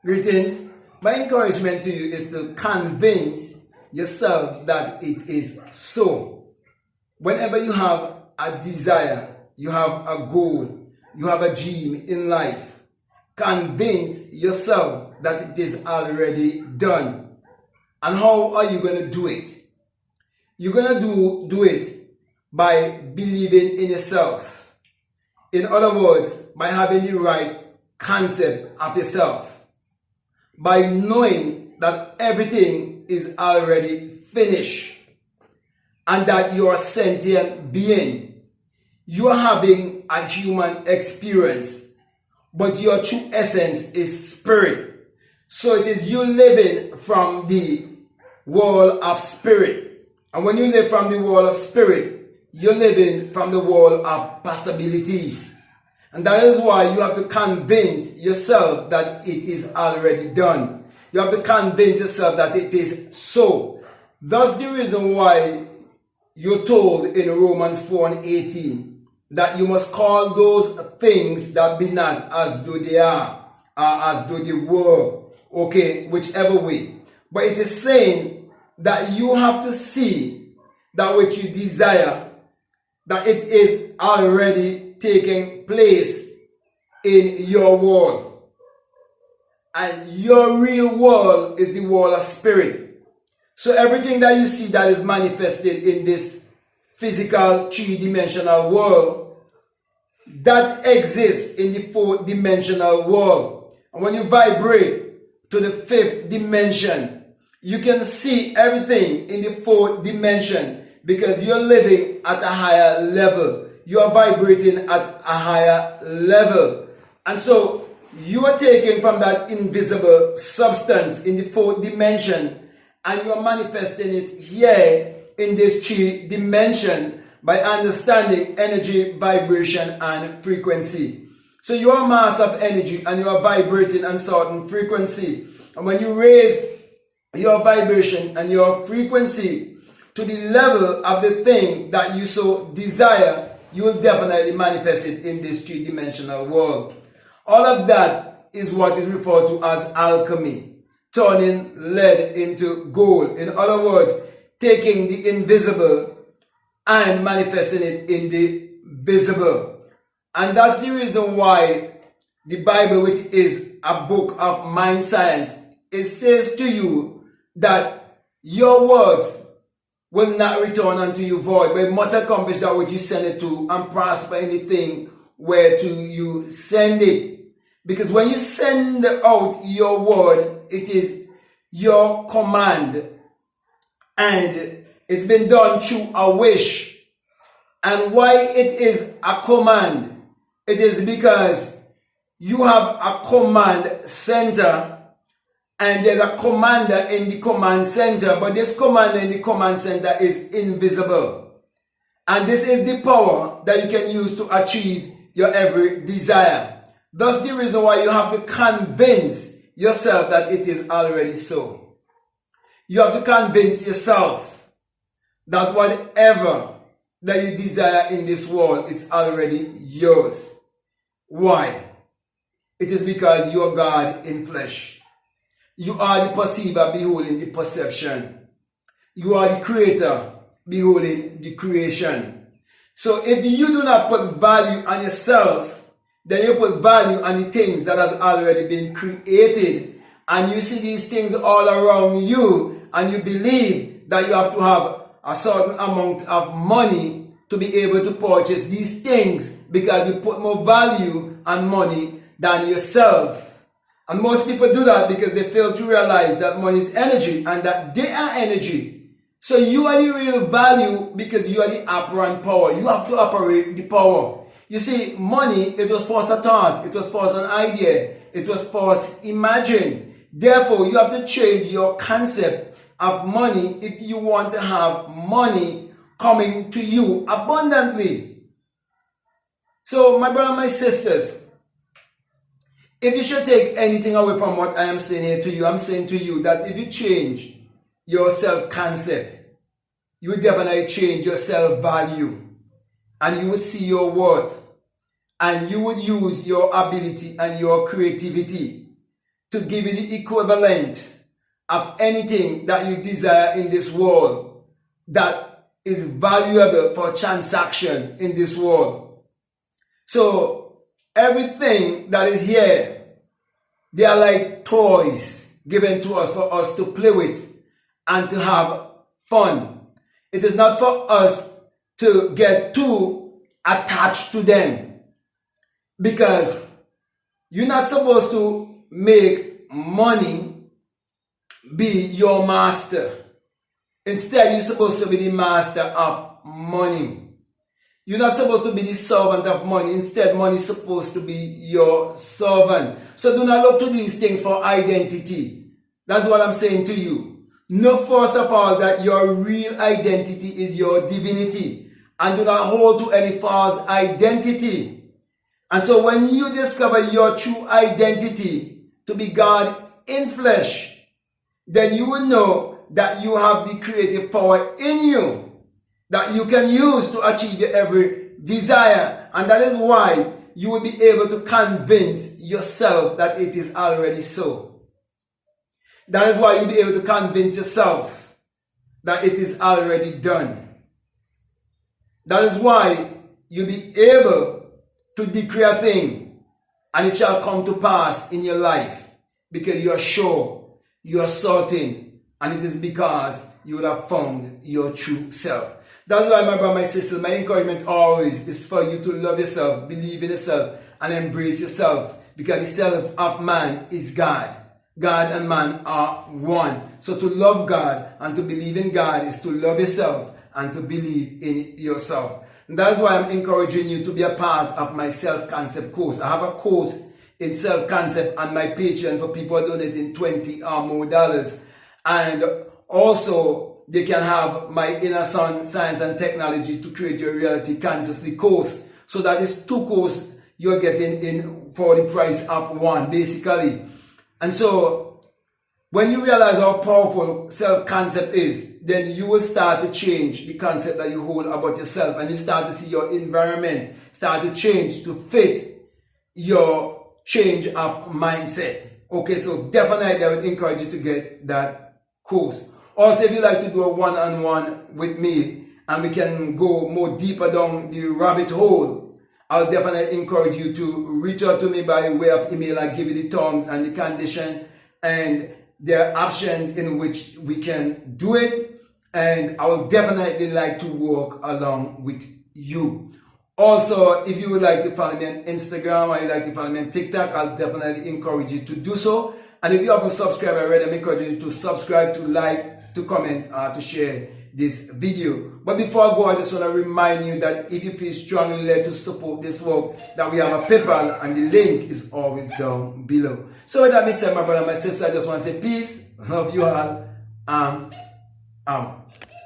Greetings. My encouragement to you is to convince yourself that it is so. Whenever you have a desire, you have a goal, you have a dream in life, convince yourself that it is already done. And how are you going to do it? You're going to do it by believing in yourself. In other words, by having the right concept of yourself. By knowing that everything is already finished and that you are a sentient being. You are having a human experience, but your true essence is spirit. So it is you living from the world of spirit. And when you live from the world of spirit, you're living from the world of possibilities. And that is why you have to convince yourself that it is already done. You have to convince yourself that it is so. That's the reason why you're told in Romans 4:18 that you must call those things that be not as though they are, or as though they were. Okay, whichever way. But it is saying that you have to see that which you desire, that it is already taking place in your world. And your real world is the world of spirit. So everything that you see that is manifested in this physical three-dimensional world, that exists in the four-dimensional world. And when you vibrate to the fifth dimension, you can see everything in the fourth dimension because you're living at a higher level. You are vibrating at a higher level. And so you are taking from that invisible substance in the fourth dimension and you are manifesting it here in this three dimension by understanding energy, vibration, and frequency. So you are a mass of energy and you are vibrating on certain frequency. And when you raise your vibration and your frequency to the level of the thing that you so desire, you will definitely manifest it in this three-dimensional world. All of that is what is referred to as alchemy, turning lead into gold. In other words, taking the invisible and manifesting it in the visible. And that's the reason why the Bible, which is a book of mind science, it says to you that your words will not return unto you void, but it must accomplish that which you send it to and prosper anything where to you send it. Because when you send out your word, it is your command. And it's been done through a wish. And why it is a command? It is because you have a command center and there's a commander in the command center, but this commander in the command center is invisible. And this is the power that you can use to achieve your every desire. That's the reason why you have to convince yourself that it is already so. You have to convince yourself that whatever that you desire in this world is already yours. Why? It is because you are God in flesh. You are the perceiver beholding the perception. You are the creator beholding the creation. So if you do not put value on yourself, then you put value on the things that has already been created. And you see these things all around you and you believe that you have to have a certain amount of money to be able to purchase these things because you put more value on money than yourself. And most people do that because they fail to realize that money is energy and that they are energy. So you are the real value because you are the operant power. You have to operate the power. You see, money, it was first a thought, it was first an idea, it was first imagined. Therefore, you have to change your concept of money if you want to have money coming to you abundantly. So, my brother and my sisters, if you should take anything away from what I am saying here to you, I'm saying to you that if you change your self-concept, you would definitely change your self-value and you would see your worth and you would use your ability and your creativity to give you the equivalent of anything that you desire in this world that is valuable for transaction in this world. So everything that is here, they are like toys given to us for us to play with and to have fun. It is not for us to get too attached to them, because you're not supposed to make money be your master. Instead, you're supposed to be the master of money. You're not supposed to be the servant of money. Instead, money is supposed to be your servant. So do not look to these things for identity. That's what I'm saying to you. Know first of all that your real identity is your divinity, and do not hold to any false identity. And so when you discover your true identity to be God in flesh, then you will know that you have the creative power in you that you can use to achieve your every desire. And that is why you will be able to convince yourself that it is already so. That is why you'll be able to convince yourself that it is already done. That is why you'll be able to decree a thing and it shall come to pass in your life, because you are sure, you are certain, and it is because you would have found your true self. That's why, my brother, my sister, my encouragement always is for you to love yourself, believe in yourself, and embrace yourself, because the self of man is God. God and man are one. So to love God and to believe in God is to love yourself and to believe in yourself. And that's why I'm encouraging you to be a part of my self-concept course. I have a course in self-concept on my Patreon for people donating $20 or more. And also, they can have my Inner Son Science and Technology to Create Your Reality Consciously course. So that is 2 courses you're getting in for the price of 1, basically. And so, when you realize how powerful self-concept is, then you will start to change the concept that you hold about yourself, and you start to see your environment start to change to fit your change of mindset. Okay, so definitely I would encourage you to get that course. Also, if you like to do a one-on-one with me and we can go more deeper down the rabbit hole, I'll definitely encourage you to reach out to me by way of email. I'll give you the terms and the condition, and there are options in which we can do it. And I would definitely like to work along with you. Also, if you would like to follow me on Instagram or you'd like to follow me on TikTok, I'll definitely encourage you to do so. And if you haven't subscribed already, I'm encouraging you to subscribe, to like, to comment, to share this video. But before I go, I just want to remind you that if you feel strongly led to support this work, that we have a PayPal, and the link is always down below. So with that being said, my brother and my sister, I just want to say peace, love you all, out.